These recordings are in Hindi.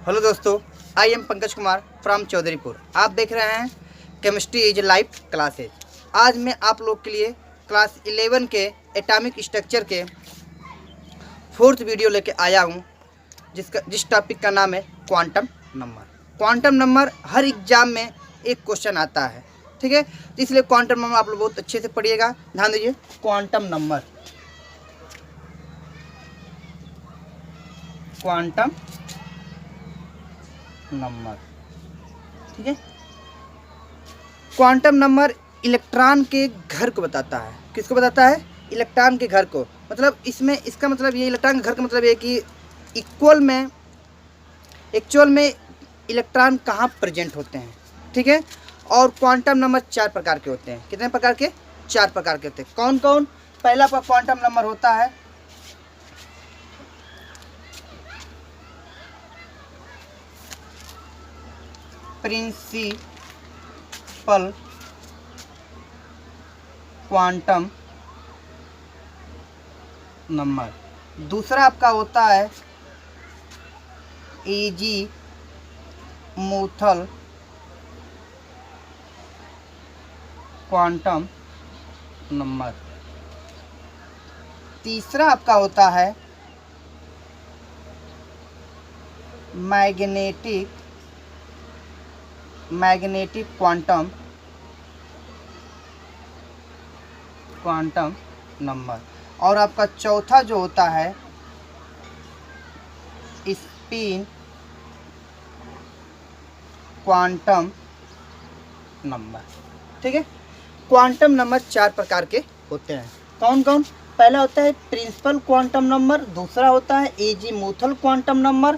हेलो दोस्तों, I am Pankaj Kumar from Chaudharipur. आप देख रहे हैं केमिस्ट्री इज लाइफ क्लासेज। आज मैं आप लोग के लिए क्लास 11 के एटॉमिक स्ट्रक्चर के 4th वीडियो लेके आया हूँ, जिस टॉपिक का नाम है क्वांटम नंबर। क्वांटम नंबर हर एग्जाम में एक क्वेश्चन आता है, ठीक है। तो इसलिए क्वांटम नंबर आप लोग बहुत अच्छे से पढ़िएगा, ध्यान दीजिए। क्वांटम नंबर, क्वांटम नंबर, ठीक है। क्वांटम नंबर इलेक्ट्रॉन के घर को बताता है। किसको बताता है? इलेक्ट्रॉन के घर को। मतलब इसमें इसका मतलब ये, इलेक्ट्रॉन के घर का मतलब ये कि एक्चुअल में इलेक्ट्रॉन कहाँ प्रेजेंट होते हैं, ठीक है। और क्वांटम नंबर 4 प्रकार के होते हैं। कितने प्रकार के? 4 प्रकार के होते हैं। कौन कौन? पहला क्वांटम नंबर होता है प्रिंसिपल क्वांटम नंबर। दूसरा आपका होता है एजीमुथल क्वांटम नंबर। तीसरा आपका होता है मैग्नेटिक क्वांटम नंबर। और आपका चौथा जो होता है स्पिन क्वांटम नंबर, ठीक है। क्वांटम नंबर 4 प्रकार के होते हैं। कौन कौन? पहला होता है प्रिंसिपल क्वांटम नंबर, दूसरा होता है एजीमुथल क्वांटम नंबर,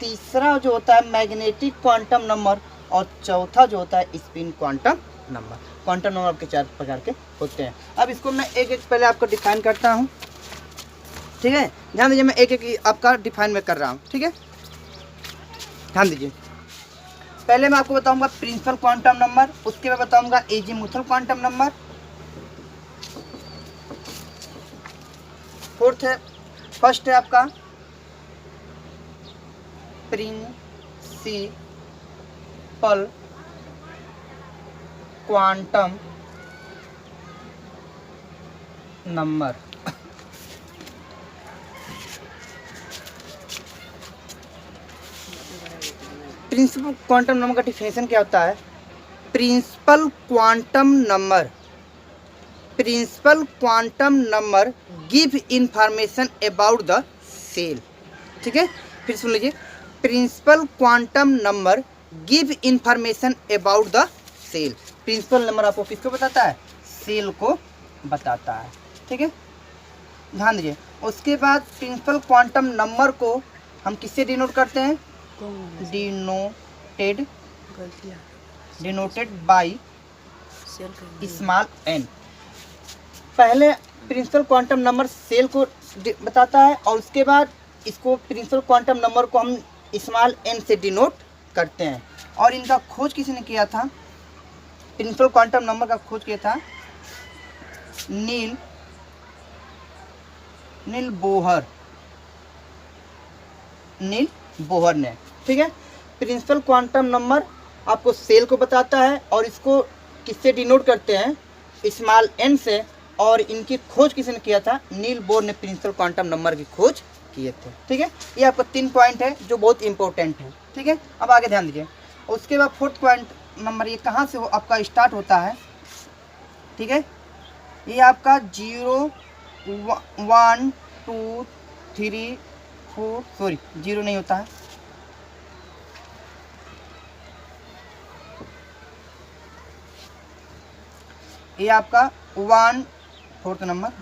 तीसरा जो होता है मैग्नेटिक क्वांटम नंबर, और चौथा जो होता है spin quantum number. Quantum number आपके 4 प्रकार के होते हैं। अब इसको मैं एक एक पहले आपको डिफाइन करता हूँ, ठीक है। ध्यान दीजिए, मैं एक एक आपका डिफाइन में कर रहा हूँ, ठीक है। ध्यान दीजिए, पहले मैं आपको बताऊंगा प्रिंसिपल क्वांटम नंबर, उसके बाद बताऊंगा एजीमुथल क्वांटम नंबर। फर्स्ट है आपका principal quantum number. Principal quantum number का डिफिनेशन क्या होता है? Principal quantum number give information about the shell, ठीक है। फिर सुन लीजिए, principal quantum number give information about the shell. Principal number आपको किसको बताता है? सेल को बताता है, ठीक है। ध्यान दीजिए, उसके बाद प्रिंसिपल क्वांटम नंबर को हम किससे डिनोट करते हैं? Denoted by small n. पहले प्रिंसिपल क्वांटम नंबर सेल को बताता है, और उसके बाद इसको प्रिंसिपल क्वांटम नंबर को हम स्मॉल एन से डिनोट करते हैं। और इनका खोज किसने किया था? प्रिंसिपल क्वांटम नंबर का खोज किया था नील बोहर ने, ठीक है। प्रिंसिपल क्वांटम नंबर आपको सेल को बताता है, और इसको किससे डिनोट करते हैं? स्मॉल एन से। और इनकी खोज किसने किया था? नील बोर ने प्रिंसिपल क्वांटम नंबर की खोज किए थे, ठीक है। ये आपका 3 पॉइंट है जो बहुत इंपॉर्टेंट है, ठीक है। अब आगे ध्यान दीजिए, उसके बाद 4th पॉइंट नंबर, ये कहाँ से आपका स्टार्ट होता है, ठीक है। ये आपका 0 1 2 3 4, सॉरी 0 नहीं होता है, ये आपका 4th नंबर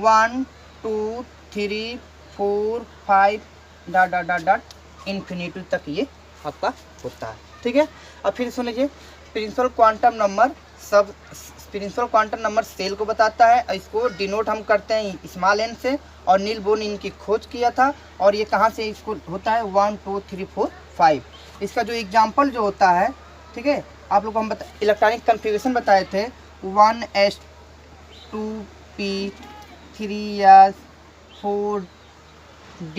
1 2 3 4 5 डॉट इन्फिनिटी तक ये आपका होता है, ठीक है। अब फिर सुन लीजिए, प्रिंसिपल क्वांटम नंबर सेल को बताता है, इसको डिनोट हम करते हैं स्मॉल एन से, और नील बोर ने इनकी खोज किया था। और ये कहाँ से इसको होता है? 1 2 3 4 5। इसका जो एग्जाम्पल जो होता है, ठीक है, आप लोग को हम इलेक्ट्रॉनिक कन्फिगरेशन बताए थे 1s 2p 3s 4d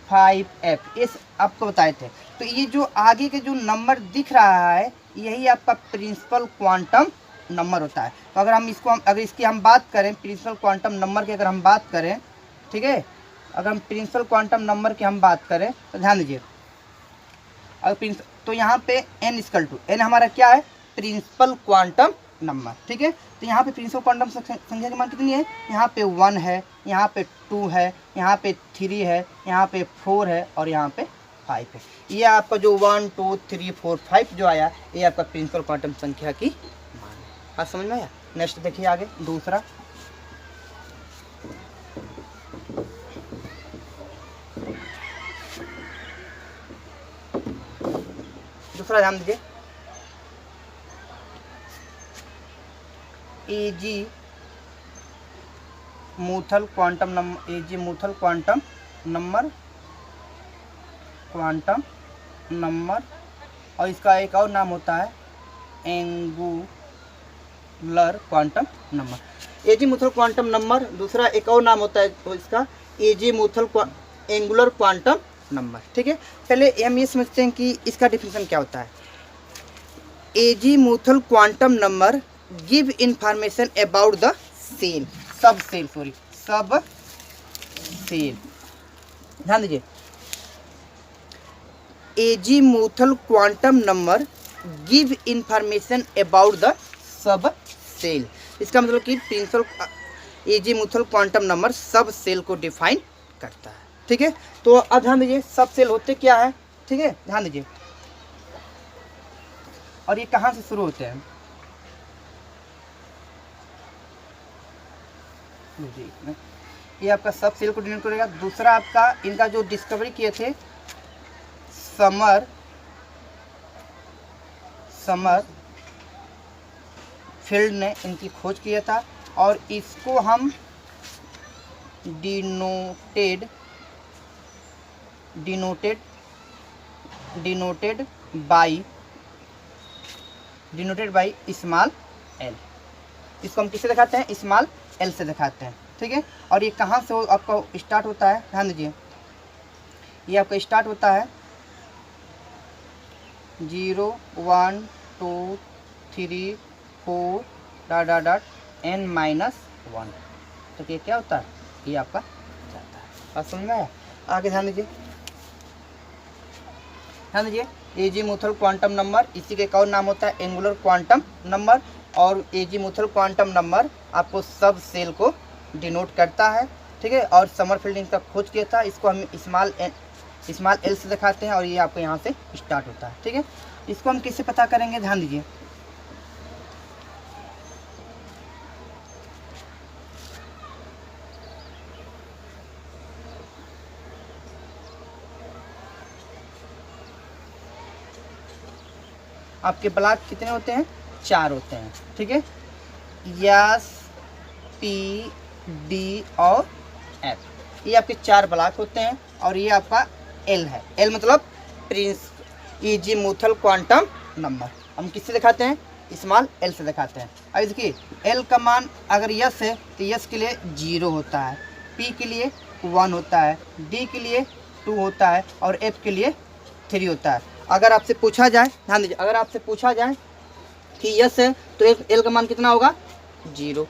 5f, ये आपको बताए थे। तो ये जो आगे के जो नंबर दिख रहा है यही आपका प्रिंसिपल क्वांटम नंबर होता है। तो अगर हम इसको अगर इसकी हम बात करें, प्रिंसिपल क्वांटम नंबर की अगर हम बात करें, ठीक है, अगर हम प्रिंसिपल क्वांटम नंबर की हम बात करें तो ध्यान दीजिए, अगर तो यहाँ पे n इक्वल टू n हमारा क्या है, प्रिंसिपल क्वांटम नंबर, ठीक है। तो यहाँ पे प्रिंसिपल क्वांटम संख्या की मान कितनी है, यहाँ पे 1 है, यहाँ पे 2 है, यहाँ पे 3 है, यहाँ पे 4 है और यहाँ पे 5 है। ये आपका जो 1 2 3 4 5 जो आया ये आपका प्रिंसिपल क्वांटम संख्या की मान है। बात समझ में आया। नेक्स्ट देखिए आगे दूसरा, ध्यान दीजिए, azimuthal quantum number, azimuthal quantum number और इसका एक और नाम होता है angular quantum number. Azimuthal quantum number दूसरा एक और नाम होता है तो इसका एजीमुथल एंगुलर क्वांटम नंबर, ठीक है। पहले हम ये समझते हैं कि इसका डिफिनेशन क्या होता है। Azimuthal quantum number give information about the shell, sub shell, ध्यान दीजिए, azimuthal quantum number give information about the sub shell. इसका मतलब कि principal azimuthal quantum number sub shell को डिफाइन करता है, ठीक है। तो अब ध्यान दीजिए सब सेल होते क्या है, ठीक है, ध्यान दीजिए, और ये कहाँ से शुरू होते हैं, ये आपका सब सेल को डिनोट करेगा। दूसरा आपका इनका जो डिस्कवरी किए थे समरफील्ड ने इनकी खोज किया था और इसको हम डिनोटेड बाई स्मॉल एल। इसको हम किससे दिखाते हैं, स्मॉल एल से दिखाते हैं, ठीक है। और ये कहाँ से आपका स्टार्ट होता है, ध्यान दीजिए, ये आपका स्टार्ट होता है 0 1 2 3 4 ... n-1। तो ये क्या होता है, ये आपका जाता है। बात समझ में आया। आगे ध्यान दीजिए, एजीमुथल क्वांटम नंबर, इसी के एक और नाम होता है एंगुलर क्वांटम नंबर। और एजीमुथल क्वांटम नंबर आपको सब सेल को डिनोट करता है, ठीक है। और समरफील्ड ने इसका खोज किया था, इसको हम स्मॉल एल से दिखाते हैं और ये आपको यहाँ से स्टार्ट होता है, ठीक है। इसको हम किससे पता करेंगे, ध्यान दीजिए, आपके ब्लॉक कितने होते हैं, 4 होते हैं, ठीक है। यस, पी, डी और एफ, ये आपके 4 ब्लॉक होते हैं और ये आपका एल है। एल मतलब एजीमुथल क्वांटम नंबर। हम किससे दिखाते हैं, स्मॉल एल से दिखाते हैं। अब देखिए एल का मान अगर यस है तो यस के लिए 0 होता है, पी के लिए 1 होता है, डी के लिए 2 होता है और एफ के लिए 3 होता है। अगर आपसे पूछा जाए, ध्यान दीजिए, अगर आपसे पूछा जाए कि यस है तो एल का मान कितना होगा, 0।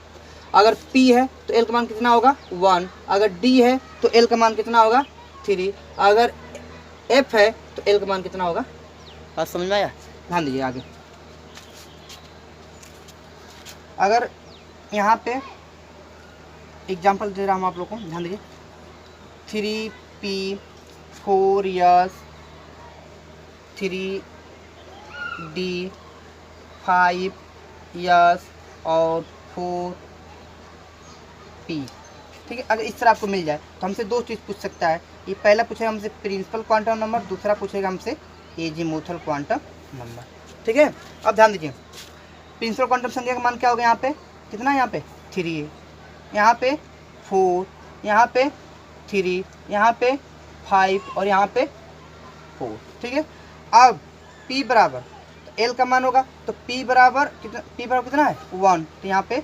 अगर पी है तो एल का मान कितना होगा, 1। अगर डी है तो एल का मान कितना होगा, 3। अगर एफ है तो एल का मान कितना होगा। बात समझ में आया। ध्यान दीजिए आगे, अगर यहाँ पे एग्जाम्पल दे रहा हूँ आप लोगों को, ध्यान दीजिए, 3p 4 यस, 3d 5 यस और 4p, ठीक है। अगर इस तरह आपको मिल जाए तो हमसे 2 चीज़ पूछ सकता है। ये पहला पूछेगा हमसे प्रिंसिपल क्वांटम नंबर, दूसरा पूछेगा हमसे एजीमुथल क्वांटम नंबर, ठीक है। अब ध्यान दीजिए, प्रिंसिपल क्वांटम संख्या का मान क्या होगा, यहाँ पे कितना है, यहाँ पे 3 है, यहाँ पे 4, यहाँ पे 3, यहाँ पे 5 और यहाँ पे 4, ठीक है। अब p बराबर एल का मान होगा तो p बराबर कितना है, 1। तो यहाँ पे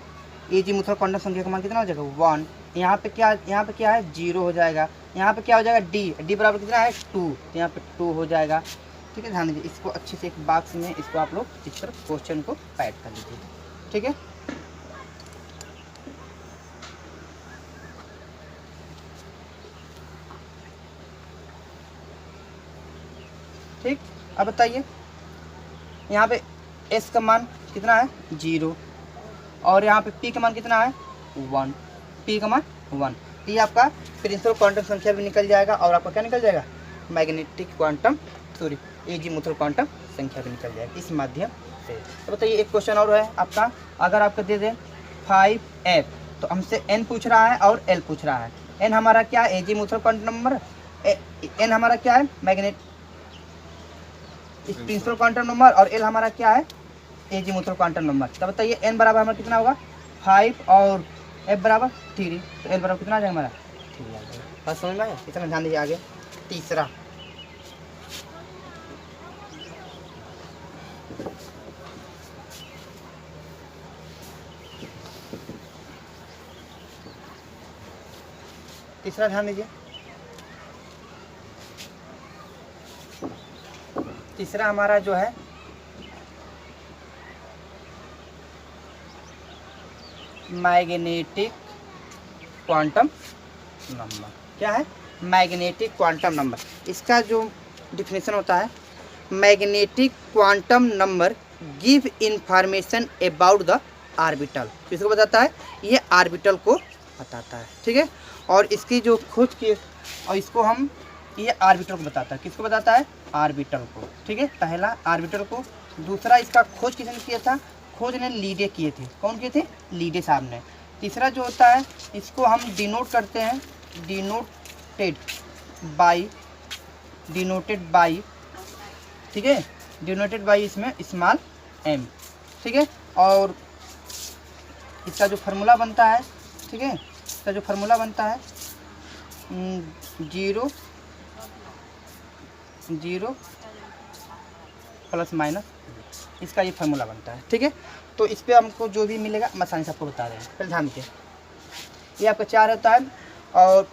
एजीमुथल क्वांटम संख्या का मान कितना हो जाएगा, 1। यहाँ पे क्या है, 0 हो जाएगा। यहाँ पे क्या हो जाएगा डी, डी बराबर कितना है 2, तो यहाँ पे 2 हो जाएगा। ठीक है, ध्यान दीजिए, इसको अच्छे से एक बॉक्स में इसको आप लोग इस तरह क्वेश्चन को पैड कर लीजिए। ठीक है, ठीक। अब बताइए यहाँ पे एस का मान कितना है 0 और यहाँ पे पी का मान कितना है 1, पी का मान 1। तो ये आपका प्रिंसिपल क्वांटम संख्या भी निकल जाएगा और आपका क्या निकल जाएगा मैग्नेटिक क्वांटम एजीमुथल क्वांटम संख्या भी निकल जाएगी इस माध्यम से। तो बताइए एक क्वेश्चन और है आपका, अगर आपको दे दें 5F, तो हमसे N पूछ रहा है और L पूछ रहा है। N हमारा क्या है एजीमुथल क्वांटम नंबर, N हमारा क्या है मैग्नेट प्रिंसिपल क्वांटम नंबर और L हमारा क्या है एजीमुथल क्वांटम नंबर। तो बताइए N बराबर हमारा कितना होगा 5 और F बराबर 3, तो L बराबर कितना आ जाएगा हमारा 3 आ जाएगा। बस समझ में आया, इतना ध्यान दीजिए। आगे तीसरा, तीसरा ध्यान दीजिए, तीसरा हमारा जो है मैग्नेटिक क्वांटम नंबर। क्या है मैग्नेटिक क्वांटम नंबर, इसका जो डिफिनेशन होता है magnetic quantum number give information about the orbital. किसको बताता है, ये ऑर्बिटल को बताता है। ठीक है, और इसकी जो खोज की और इसको हम ये ऑर्बिटल को बताता है, किसको बताता है ऑर्बिटल को। ठीक है, पहला ऑर्बिटल को, दूसरा इसका खोज किसने किया था, खोज ने लीडे किए थे। कौन किए थे, लीडे साहब ने। तीसरा जो होता है इसको हम डिनोट करते हैं डिनोटेड बाई, ठीक है, डिनोटेड बाई इसमें स्मॉल m। ठीक है, और इसका जो फार्मूला बनता है, ठीक है, इसका जो फार्मूला बनता है 0 ±, इसका ये फार्मूला बनता है। ठीक है, तो इस पे हमको जो भी मिलेगा हम आसानी से आपको बता रहे हैं। पहले ध्यान दीजिए, ये आपका 4 होता है और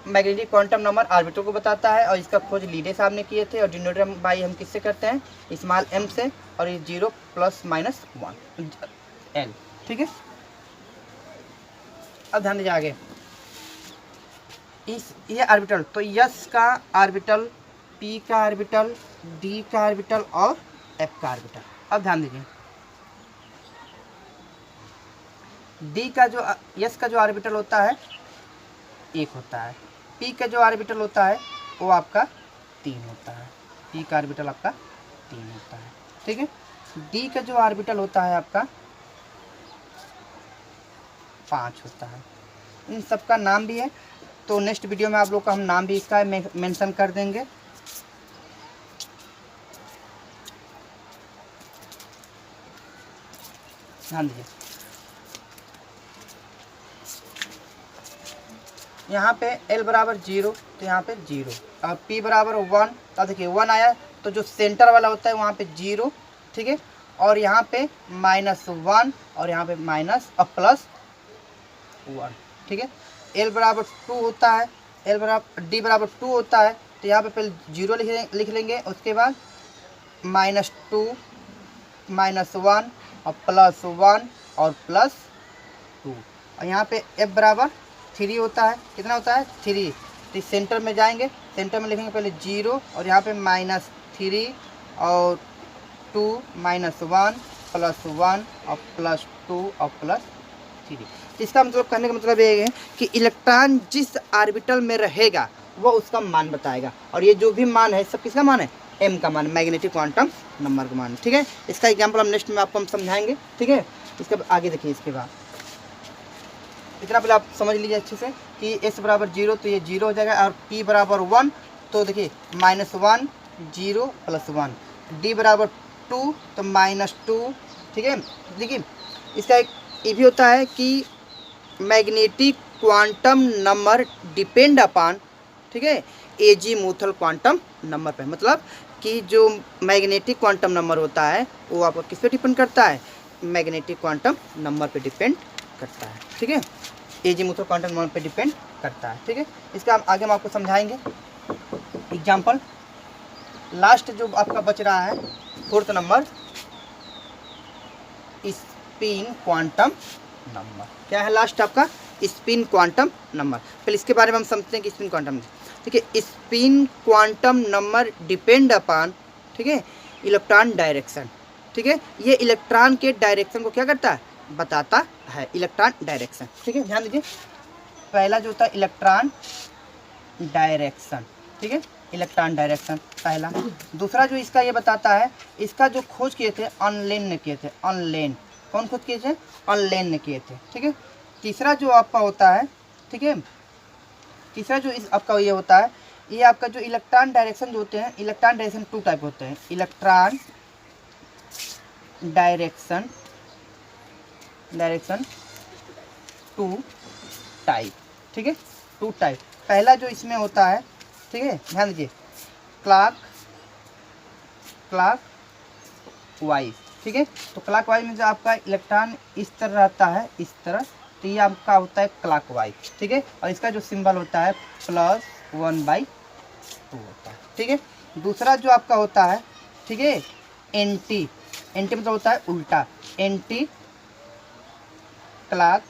मैग्नेटिक क्वांटम नंबर ऑर्बिटल को बताता है और इसका खोज लीडे साहब ने किए थे और डिनोटेड बाई हम किससे करते हैं स्मॉल m से, और ये 0 ±1 L। ठीक है, अब ध्यान दीजिए आगे ये ऑर्बिटल, तो S का ऑर्बिटल, P का ऑर्बिटल, D का ऑर्बिटल और F का ऑर्बिटल। अब ध्यान दीजिए S का जो ऑर्बिटल होता है 1 होता है, P का जो ऑर्बिटल होता है वो आपका 3 होता है, P का ऑर्बिटल आपका 3 होता है। ठीक है, D का जो ऑर्बिटल होता है आपका 5 होता है। इन सब का नाम भी है, तो नेक्स्ट वीडियो में आप लोग का हम नाम भी इसका मेंशन कर देंगे। ध्यान दीजिए, यहाँ पे L बराबर 0, तो यहाँ पे 0 और P बराबर 1, तो देखिए 1 आया, तो जो सेंटर वाला होता है वहाँ पे 0। ठीक है, और यहाँ पे -1 और यहाँ पे माइनस और +1। ठीक है, L बराबर 2 होता है, D बराबर 2 होता है, तो यहाँ पे पहले 0 लिख लेंगे, उसके बाद -2 -1 और +1 और +2, और यहाँ पे F बराबर 3 होता है। कितना होता है 3, तो सेंटर में जाएंगे, सेंटर में लिखेंगे पहले 0 और यहाँ पे -3 और 2 -1 +1 और +2 और +3। इसका मतलब कहने का मतलब ये है कि इलेक्ट्रॉन जिस ऑर्बिटल में रहेगा वो उसका मान बताएगा, और ये जो भी मान है सब किसका मान है m का मान, मैग्नेटिक क्वांटम नंबर का मान। ठीक है, इसका एग्जांपल हम नेक्स्ट में आपको हम समझाएंगे। ठीक है, इसके आगे देखिए, इसके बाद इतना पहले आप समझ लीजिए अच्छे से कि s बराबर 0, तो ये 0 हो जाएगा, और p बराबर 1, तो देखिए -1 0 +1, d बराबर 2, तो -2। ठीक है, देखिए इसका एक ये भी होता है कि magnetic quantum number depend upon, ठीक है, एजीमुथल क्वांटम नंबर पे, मतलब कि जो मैग्नेटिक क्वांटम नंबर होता है वो आपको किस पे डिपेंड करता है, मैग्नेटिक क्वांटम नंबर पे डिपेंड करता है। ठीक है, एजीमुथल क्वांटम नंबर पे डिपेंड करता है। ठीक है, इसका आगे हम आपको समझाएंगे। एग्जाम्पल, लास्ट जो आपका बच रहा है 4th number, spin quantum number. क्या है लास्ट आपका? Spin quantum number. पहले इसके बारे में हम समझते हैं कि स्पिन क्वांटम, ठीक है। Spin quantum number depend upon, ठीक है, इलेक्ट्रॉन डायरेक्शन। ठीक है, ये इलेक्ट्रॉन के डायरेक्शन को क्या करता है? बताता है, इलेक्ट्रॉन डायरेक्शन। ठीक है, ध्यान दीजिए, पहला जो होता है इलेक्ट्रॉन डायरेक्शन। ठीक है, इलेक्ट्रॉन डायरेक्शन पहला। दूसरा जो इसका ये बताता है, इसका जो खोज किए थे ऑनलेन ने किए थे, ऑनलेन। कौन खोज किए थे? ऑनलेन ने किए थे। ठीक है, तीसरा जो आपका होता है, ठीक है, तीसरा जो इस आपका ये होता है, ये आपका जो इलेक्ट्रॉन डायरेक्शन जो होते हैं, इलेक्ट्रॉन डायरेक्शन 2 टाइप होते हैं। Electron direction 2 type. ठीक है, 2 टाइप। पहला जो इसमें होता है, ठीक है, ध्यान दीजिए, क्लॉक वाइज। ठीक है, तो क्लॉक वाइज में जो आपका इलेक्ट्रॉन इस तरह रहता है, इस तरह, तो ये आपका होता है क्लॉक वाइज। ठीक है, और इसका जो सिंबल होता है +1/2 होता है। ठीक है, दूसरा जो आपका होता है, ठीक है, एंटी मतलब होता है उल्टा, एंटी क्लॉक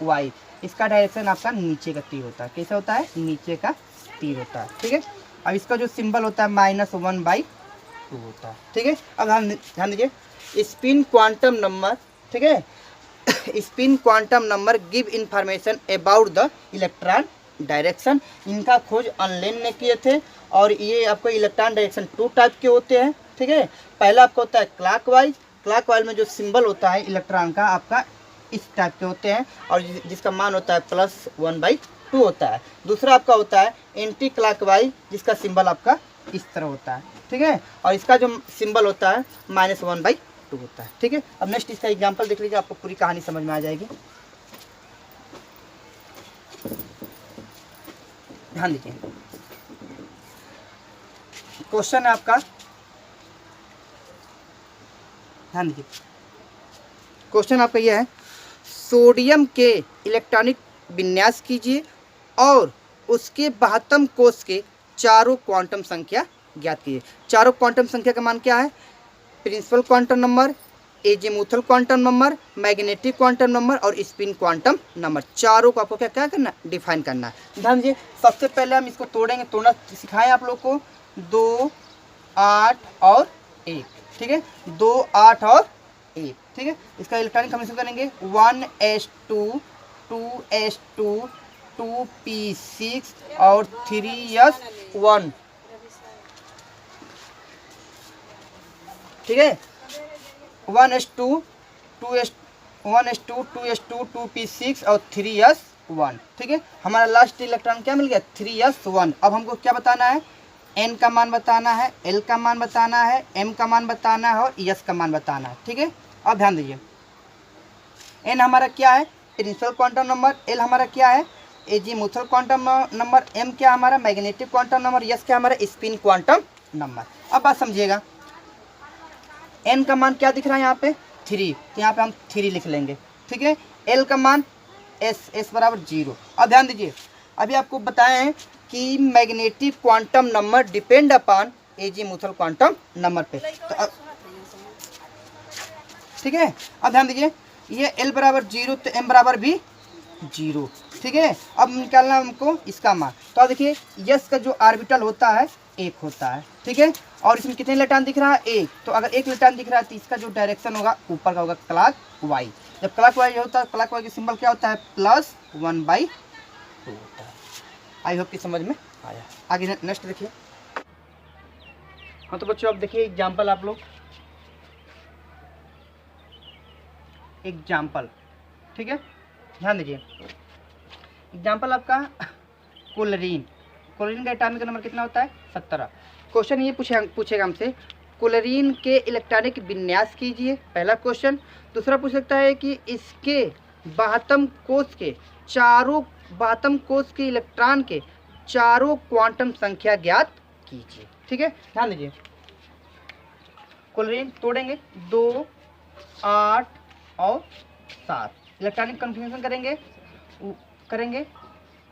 वाइज। इसका डायरेक्शन आपका नीचे का तीर होता है। कैसे होता है? नीचे का तीर होता है। ठीक है, अब इसका जो सिंबल होता है -1/2 होता है। ठीक है, अब हम ध्यान दीजिए, स्पिन क्वांटम नंबर, ठीक है, spin quantum number give information about the electron direction. इनका खोज ऑनलेन ने किए थे, और ये आपको इलेक्ट्रॉन डायरेक्शन 2 टाइप के होते हैं। ठीक है, पहला आपका होता है क्लॉकवाइज। क्लॉकवाइज में जो सिंबल होता है इलेक्ट्रॉन का आपका इस टाइप के होते हैं, और जिसका मान होता है +1/2 होता है। दूसरा आपका होता है एंटी क्लॉकवाइज, जिसका सिंबल आपका इस तरह होता है। ठीक है, और इसका जो सिंबल होता है -1/2 होता है। ठीक है, अब नेक्स्ट इसका एग्जांपल देख लीजिए, आपको पूरी कहानी समझ में आ जाएगी। ध्यान दीजिए, क्वेश्चन है आपका, ध्यान दीजिए, क्वेश्चन आपका यह है, सोडियम के इलेक्ट्रॉनिक विन्यास कीजिए और उसके 72 कोष के चारों क्वांटम संख्या ज्ञात कीजिए। चारों क्वांटम संख्या का मान क्या है? Principal quantum number, azimuthal quantum number, magnetic quantum number और स्पिन क्वांटम नंबर। चारों को आपको क्या क्या करना? डिफाइन करना है। ध्यान दीजिए, सबसे पहले हम इसको तोड़ेंगे, तोड़ना सिखाएं आप लोग को। 2, 8 और 1। ठीक है, 2, 8 और 1। ठीक है, इसका इलेक्ट्रॉनिक कॉम्बिनेशन करेंगे 1s2 2s2 2p6 और 3s1। ठीक है, 1s2 2s2 2p6 और 3s1। ठीक है, हमारा लास्ट इलेक्ट्रॉन क्या मिल गया? 3s1। अब हमको क्या बताना है? n का मान बताना है, l का मान बताना है, m का मान बताना है और s का मान बताना है। ठीक है, अब ध्यान दीजिए, n हमारा क्या है? प्रिंसिपल क्वांटम नंबर, l हमारा क्या है? एजीमुथल क्वांटम नंबर, m क्या हमारा? मैग्नेटिक क्वांटम नंबर, s क्या हमारा? Spin quantum number. अब बात समझिएगा, n का मान क्या दिख रहा है यहाँ पे? 3, तो यहाँ पे हम 3 लिख लेंगे। ठीक है, l का मान s बराबर 0। अब ध्यान दीजिए, अभी आपको बताए हैं कि magnetic quantum number depend upon azimuthal quantum number पे। तो ठीक है, अब ध्यान दीजिए, ये l बराबर 0 तो m बराबर भी 0। ठीक है, अब निकालना हमको इसका मान। तो अब देखिए, यस का जो ऑर्बिटल होता है 1 होता है। ठीक है, और इसमें कितने इलेक्ट्रॉन दिख रहा है? 1। तो अगर 1 इलेक्ट्रॉन दिख रहा है तो इसका जो डायरेक्शन होगा ऊपर का होगा क्लॉक वाइज। जब क्लॉक वाइज होता है, क्लॉक वाइज का सिंबल क्या होता है? +1/2 होता है। आई होप कि समझ में आया। आगे नेक्स्ट देखिए। हाँ तो बच्चों, अब देखिए एग्जाम्पल, आप लोग एग्जाम्पल, ठीक है, ध्यान दीजिए, एग्जाम्पल आपका क्लोरीन। क्लोरीन का एटॉमिक नंबर कितना होता है? 17। क्वेश्चन ये पूछेगा हमसे, क्लोरीन के इलेक्ट्रॉनिक विन्यास कीजिए, पहला क्वेश्चन। दूसरा पूछ सकता है कि इसके 72 कोष के चारों 72 कोष के इलेक्ट्रॉन के चारों क्वांटम संख्या ज्ञात कीजिए। ठीक है, ध्यान दीजिए, क्लोरीन तोड़ेंगे, 2, 8 और 7 इलेक्ट्रॉनिक कन्फर्मेशन करेंगे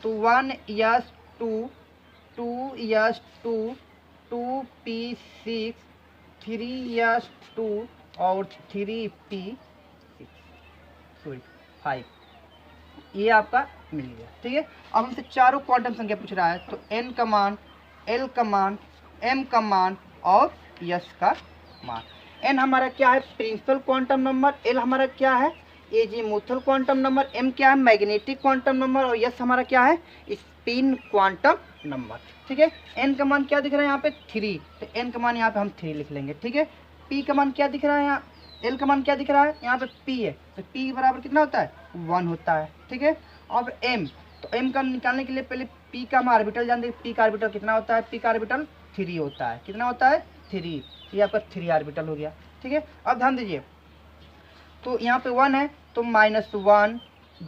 तो 1s2 2s2 2p6 3s2 और 3p6 सॉरी 5, ये आपका मिल गया। ठीक है, अब हमसे चारों क्वांटम संख्या पूछ रहा है, तो n का मान, l का मान, m का मान और s का मान। n हमारा क्या है, प्रिंसिपल क्वांटम नंबर, l हमारा क्या है, एजीमुथल क्वांटम नंबर, m क्या है, मैग्नेटिक क्वांटम नंबर और s हमारा क्या है, स्पिन क्वांटम नंबर। ठीक है, n का मान क्या दिख रहा है यहाँ पे 3, तो n का मान यहाँ पे हम 3 लिख लेंगे। ठीक है, p का मान क्या दिख रहा है, यहाँ l का मान क्या दिख रहा है, यहाँ पे p है, तो p के बराबर कितना होता है, 1 होता है। ठीक है, अब m, तो m का निकालने के लिए पहले p का हम ऑर्बिटल जान देंगे, p का ऑर्बिटल कितना होता है, p का ऑर्बिटल 3 होता है। कितना होता है, 3, ये आपका 3 ऑर्बिटल हो गया। ठीक है, अब ध्यान दीजिए, तो यहाँ पे 1 है तो -1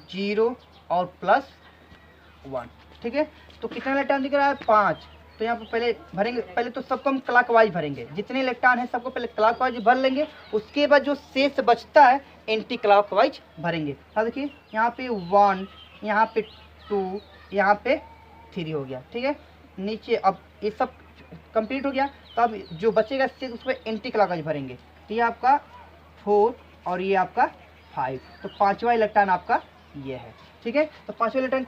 0 और +1। ठीक है, तो कितना इलेक्ट्रॉन दिख रहा है, 5, तो यहाँ पे पहले भरेंगे, पहले तो सबको हम क्लॉकवाइज भरेंगे, जितने इलेक्ट्रॉन है सबको पहले क्लॉकवाइज भर लेंगे, उसके बाद जो शेष बचता है एंटी क्लॉकवाइज भरेंगे। हाँ देखिए, यहाँ पे 1, यहाँ पे 2, यहाँ पे 3 हो गया। ठीक है, नीचे अब ये सब कंप्लीट हो गया, तो अब जो बचेगा शेष उस पर एंटी क्लॉकवाइज भरेंगे, तो ये आपका 4 और ये आपका 5, तो पांचवा इलेक्ट्रॉन आपका ये है। ठीक है, तो पांचवा इलेक्ट्रॉन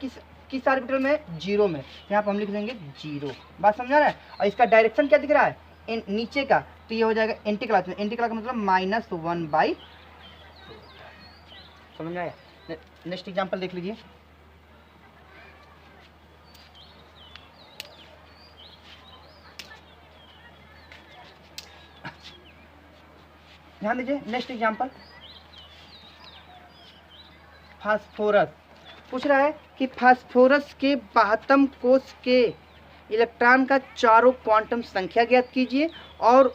किस ऑर्बिटल में, 0 में, यहाँ पर हम लिख देंगे 0। बात समझ आ रहा है, और इसका डायरेक्शन क्या दिख रहा है, नीचे का, तो ये हो जाएगा एंटी क्लॉक, एंटी क्लॉक मतलब -1/2। समझ आया। नेक्स्ट एग्जांपल देख लीजिए, ध्यान दीजिए। नेक्स्ट एग्जांपल, फास्फोरस पूछ रहा है कि फास्फोरस के 72 कोष के इलेक्ट्रॉन का चारों क्वांटम संख्या ज्ञात कीजिए और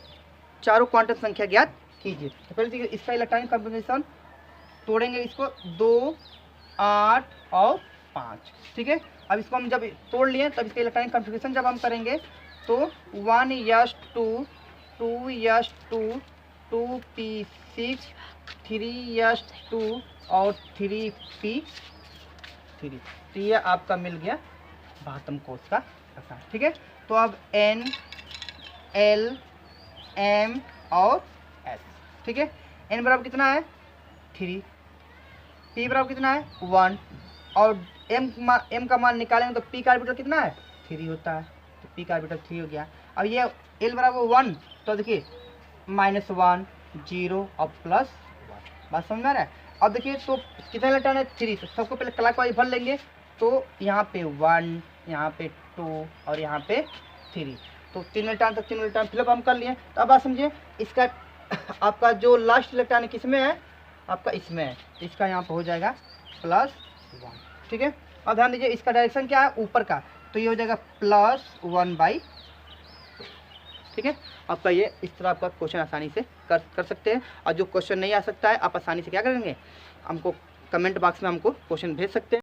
चारों क्वांटम संख्या ज्ञात कीजिए। तो पहले देखिए, इसका इलेक्ट्रॉनिक कॉन्फ़िगरेशन तोड़ेंगे, इसको 2, 8 और 5। ठीक है, अब इसको हम जब तोड़ लिए तब इसका इलेक्ट्रॉनिक कॉन्फ़िगरेशन जब हम करेंगे तो 1s2 2s2 2p6 3s2 और 3p3, तो ये आपका मिल गया 72 कोष का रसायन। ठीक है, तो अब n, l, m और s। ठीक है, n बराबर कितना है, 3, p बराबर कितना है, 1, और m का मान निकालेंगे तो p का ऑर्बिटल कितना है, 3 होता है, तो p का ऑर्बिटल 3 हो गया। अब ये l बराबर 1, तो देखिए -1 0 और +1। बात समझ में आ रहा है। अब देखिए, तो कितना इलेक्ट्रॉन है, 3, तो सबको पहले क्लॉकवाइज भर लेंगे, तो यहाँ पे 1, यहाँ पे 2 और यहाँ पे 3, तो 3 इलेक्ट्रॉन फिलअप हम कर लिए। तो अब बात समझिए, इसका आपका जो लास्ट इलेक्ट्रॉन है किसमें है, आपका इसमें है, तो इसका यहाँ पे हो जाएगा +1। ठीक है, अब ध्यान दीजिए, इसका डायरेक्शन क्या है, ऊपर का, तो ये हो जाएगा +1/2। ठीक है, आपका ये इस तरह आपका क्वेश्चन आसानी से कर सकते हैं। और जो क्वेश्चन नहीं आ सकता है, आप आसानी से क्या करेंगे, हमको कमेंट बॉक्स में हमको क्वेश्चन भेज सकते हैं।